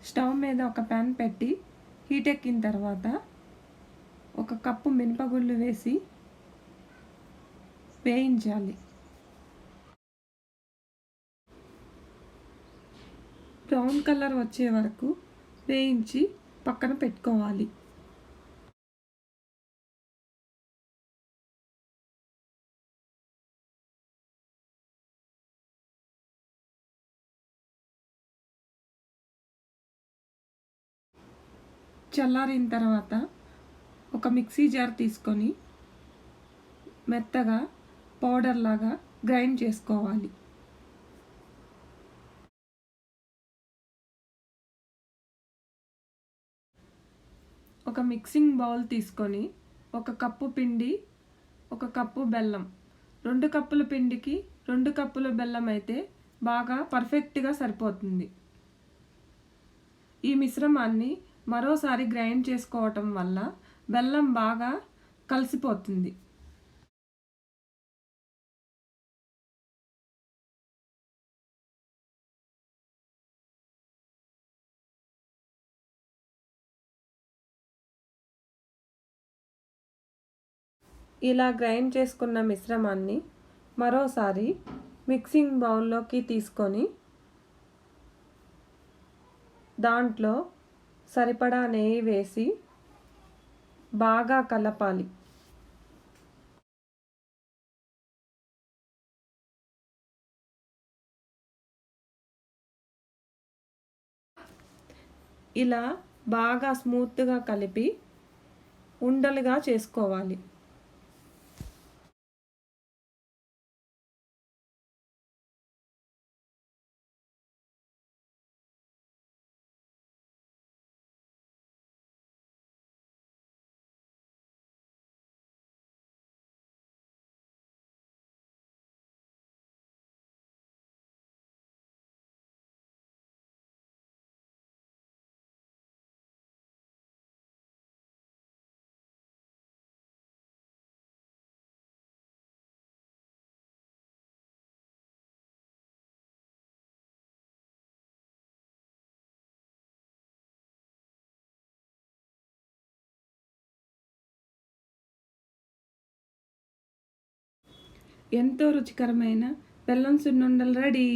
Stove మీద ఒక pan పెట్టి హీట్ ఎక్కిన తర్వాత ఒక కప్పు మినపగుళ్ళు వేసి వేయించాలి. బ్రౌన్ కలర్ వచ్చే వరకు వేయించి పక్కన పెట్టుకోవాలి. చల్లారిన తర్వాత ఒక మిక్సీ జార్ తీసుకొని మెత్తగా పౌడర్ లాగా గ్రైండ్ చేసుకోవాలి. ఒక మిక్సింగ్ బౌల్ తీసుకొని ఒక కప్పు పిండి, ఒక కప్పు బెల్లం, 2 కప్పుల పిండికి 2 కప్పుల బెల్లం అయితే బాగా పర్ఫెక్ట్గా సరిపోతుంది. ఈ మిశ్రమాన్ని మరోసారి గ్రైండ్ చేసుకోవటం వల్ల బెల్లం బాగా కలిసిపోతుంది. ఇలా గ్రైండ్ చేసుకున్న మిశ్రమాన్ని మరోసారి మిక్సింగ్ బౌల్లోకి తీసుకొని దాంట్లో సరిపడా నెయ్యి వేసి బాగా కలపాలి. ఇలా బాగా స్మూత్గా కలిపి ఉండలుగా చేసుకోవాలి. ఎంతో రుచికరమైన బెల్లం సున్నుండలు రెడీ.